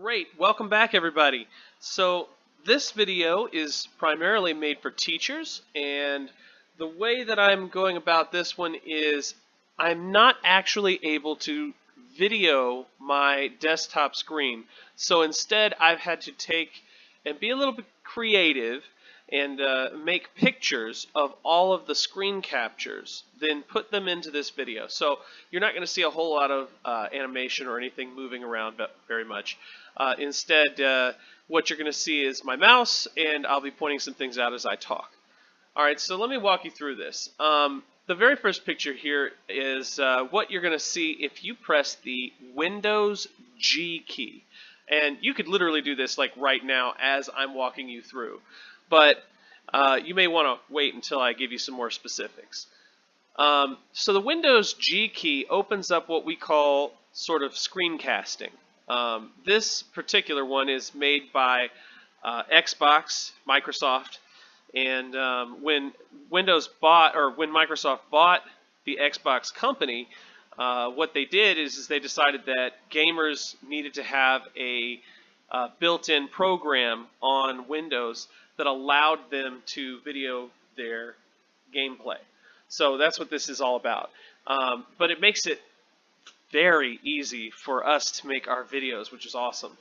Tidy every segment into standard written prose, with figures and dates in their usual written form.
Great, welcome back everybody. So this video is primarily made for teachers, and the way that I'm going about this one is I'm not actually able to video my desktop screen. So instead I've had to take and be a little bit creative and make pictures of all of the screen captures, then put them into this video. So you're not going to see a whole lot of animation or anything moving around very much. Instead, what you're going to see is my mouse, and I'll be pointing some things out as I talk. All right, so let me walk you through this. The very first picture here is what you're going to see if you press the Windows G key. And you could literally do this like right now as I'm walking you through. But you may want to wait until I give you some more specifics. So the Windows G key opens up what we call sort of screencasting. This particular one is made by Xbox, Microsoft, and when Microsoft bought the Xbox company, what they did is they decided that gamers needed to have a built-in program on Windows that allowed them to video their gameplay. So that's what this is all about. But it makes it very easy for us to make our videos, which is awesome.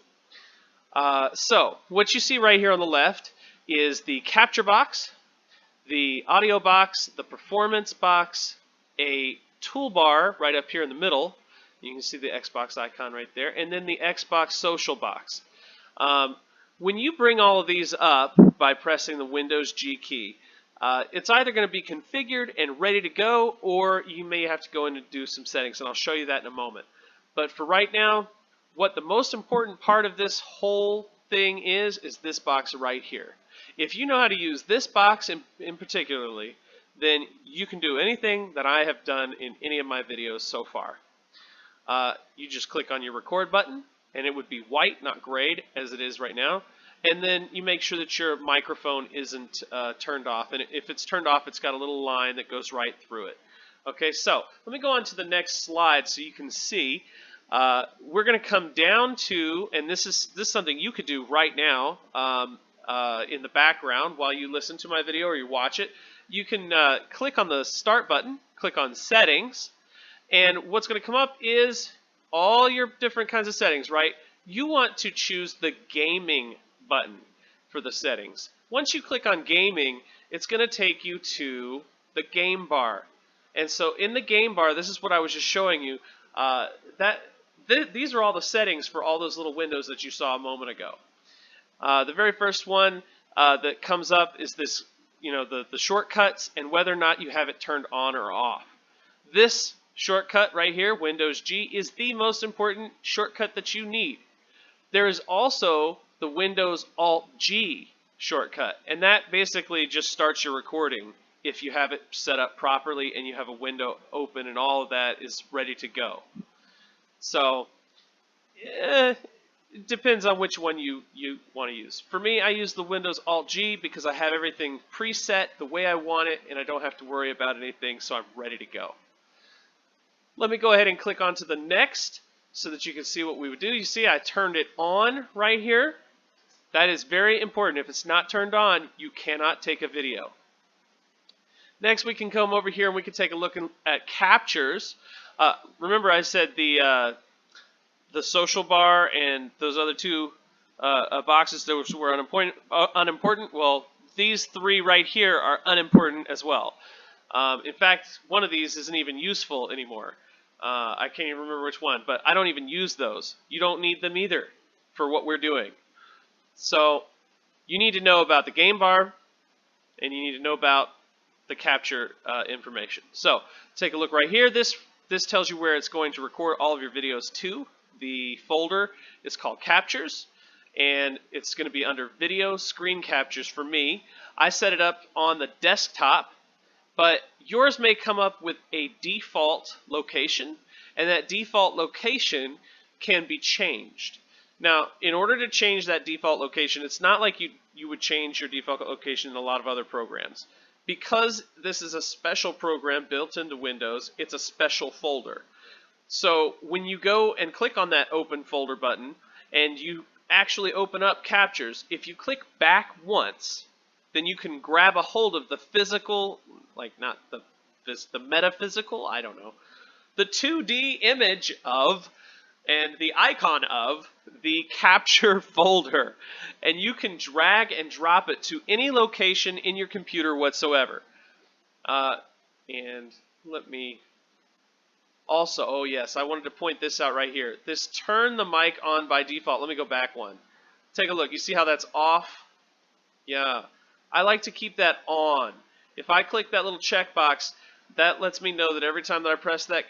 So what you see right here on the left is the capture box, the audio box, the performance box, a toolbar right up here in the middle. You can see the Xbox icon right there, and then the Xbox social box. When you bring all of these up by pressing the Windows G key, it's either going to be configured and ready to go, or you may have to go in and do some settings, and I'll show you that in a moment. But for right now, what the most important part of this whole thing is this box right here. If you know how to use this box in particularly, then you can do anything that I have done in any of my videos so far. You just click on your record button, and it would be white, not grayed, as it is right now. And then you make sure that your microphone isn't turned off. And if it's turned off, it's got a little line that goes right through it. Okay, so let me go on to the next slide so you can see. We're going to come down to, and this is something you could do right now in the background while you listen to my video or you watch it. You can click on the Start button, click on Settings, and what's going to come up is all your different kinds of settings, right? You want to choose the gaming button for the settings. Once you click on gaming, it's going to take you to the game bar. And so in the game bar, this is what I was just showing you. These are all the settings for all those little windows that you saw a moment ago. The very first one that comes up is this, the shortcuts and whether or not you have it turned on or off. This shortcut right here, Windows G, is the most important shortcut that you need. There is also the Windows Alt-G shortcut, and that basically just starts your recording if you have it set up properly and you have a window open and all of that is ready to go. So it depends on which one you want to use. For me, I use the Windows Alt-G because I have everything preset the way I want it and I don't have to worry about anything, so I'm ready to go. Let me go ahead and click onto the next so that you can see what we would do. You see I turned it on right here. That is very important. If it's not turned on, you cannot take a video. Next, we can come over here and we can take a look at captures. Remember I said the social bar and those other two boxes that were unimportant. Well, these three right here are unimportant as well. In fact, one of these isn't even useful anymore. I can't even remember which one, but I don't even use those. You don't need them either for what we're doing. So you need to know about the game bar, and you need to know about the capture information. So take a look right here. This tells you where it's going to record all of your videos to. The folder is called Captures, and it's going to be under Video Screen Captures for me. I set it up on the desktop, but yours may come up with a default location, and that default location can be changed. Now, in order to change that default location, it's not like you would change your default location in a lot of other programs. Because this is a special program built into Windows, it's a special folder. So when you go and click on that Open Folder button, and you actually open up captures, if you click back once, then you can grab a hold of the physical, like not the metaphysical, I don't know, the 2D image of and the icon of the capture folder, and you can drag and drop it to any location in your computer whatsoever. And let me also, oh yes, I wanted to point this out right here. This turn the mic on by default. Let me go back one. Take a look. You see how that's off? Yeah. I like to keep that on. If I click that little checkbox, that lets me know that every time that I press that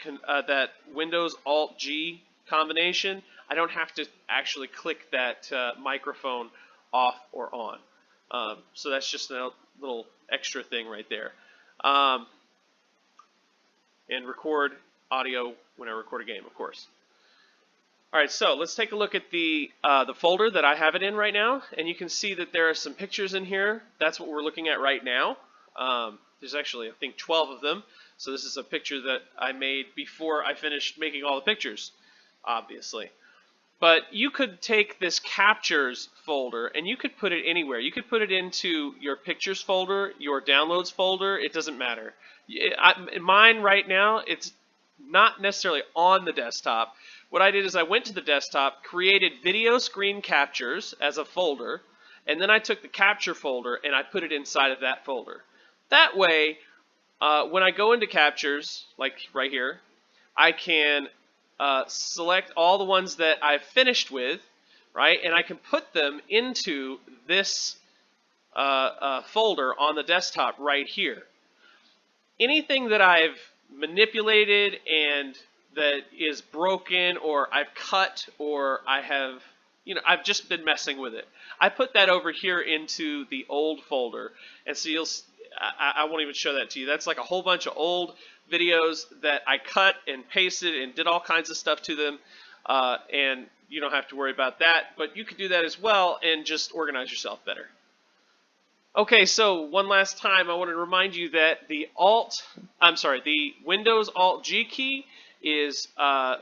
that Windows Alt G combination, I don't have to actually click that microphone off or on. So that's just a little extra thing right there. And record audio when I record a game, of course. All right, so let's take a look at the folder that I have it in right now, and you can see that there are some pictures in here. That's what we're looking at right now. There's actually, I think, 12 of them. So this is a picture that I made before I finished making all the pictures, obviously. But you could take this captures folder and you could put it anywhere. You could put it into your pictures folder, your downloads folder. It doesn't matter. In mine right now, it's not necessarily on the desktop. What I did is I went to the desktop, created video screen captures as a folder, and then I took the capture folder and I put it inside of that folder. That way, when I go into captures, like right here, I can select all the ones that I've finished with, right? And I can put them into this folder on the desktop right here. Anything that I've manipulated and that is broken or I've cut or I have, I've just been messing with it, I put that over here into the old folder. And so I won't even show that to you. That's like a whole bunch of old videos that I cut and pasted and did all kinds of stuff to them, and you don't have to worry about that, but you could do that as well and just organize yourself better. Okay, so one last time I want to remind you that the Windows Alt G key is not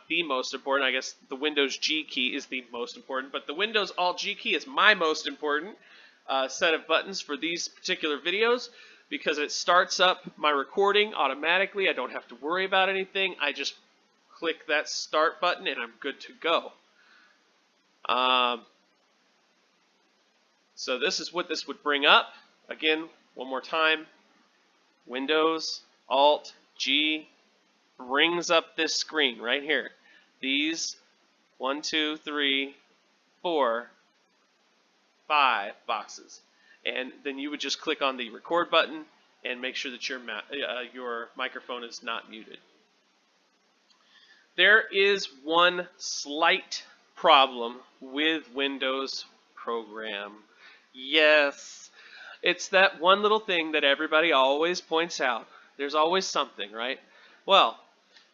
the most important. I guess the Windows G key is the most important, but the Windows Alt G key is my most important set of buttons for these particular videos, because it starts up my recording automatically. I don't have to worry about anything. I just click that start button and I'm good to go. So this is what this would bring up. Again, one more time. Windows Alt G brings up this screen right here. These 1, 2, 3, 4, 5 boxes. And then you would just click on the record button and make sure that your microphone is not muted. There is one slight problem with Windows program. Yes, it's that one little thing that everybody always points out. There's always something, right? Well,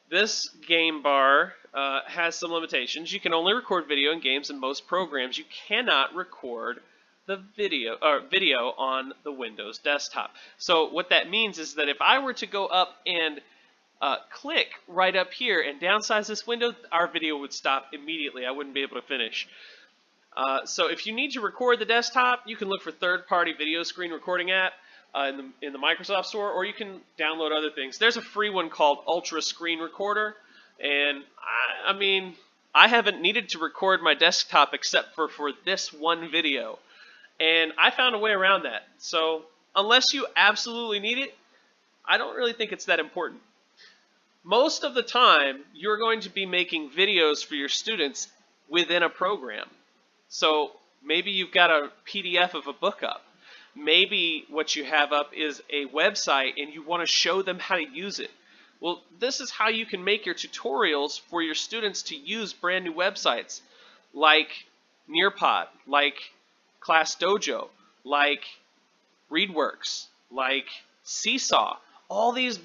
this game bar has some limitations. You can only record video in games in most programs. You cannot record the video on the Windows desktop. So what that means is that if I were to go up and click right up here and downsize this window, our video would stop immediately. I wouldn't be able to finish. So if you need to record the desktop, you can look for third-party video screen recording app in the Microsoft Store, or you can download other things. There's a free one called Ultra Screen Recorder, and I mean, I haven't needed to record my desktop except for this one video. And I found a way around that. So unless you absolutely need it, I don't really think it's that important. Most of the time, you're going to be making videos for your students within a program. So maybe you've got a PDF of a book up. Maybe what you have up is a website and you want to show them how to use it. Well, this is how you can make your tutorials for your students to use brand new websites like Nearpod, like Class Dojo, like ReadWorks, like Seesaw. All these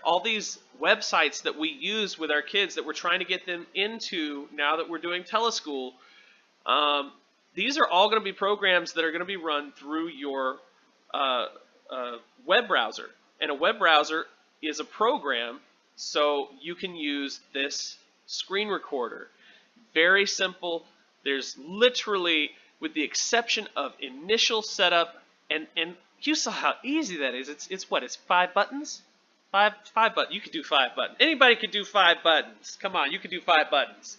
all these websites that we use with our kids that we're trying to get them into now that we're doing Teleschool. These are all going to be programs that are going to be run through your web browser. And a web browser is a program, so you can use this screen recorder, very simple. There's literally, with the exception of initial setup, and you saw how easy that is. It's what? It's 5 buttons? Five buttons. You could do 5 buttons. Anybody could do 5 buttons. Come on, you could do 5 buttons.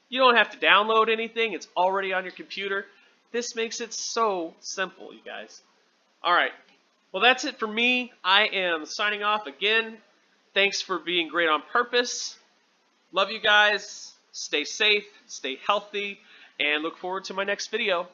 You don't have to download anything. It's already on your computer. This makes it so simple, you guys. All right. Well, that's it for me. I am signing off again. Thanks for being great on purpose. Love you guys. Stay safe, stay healthy, and look forward to my next video.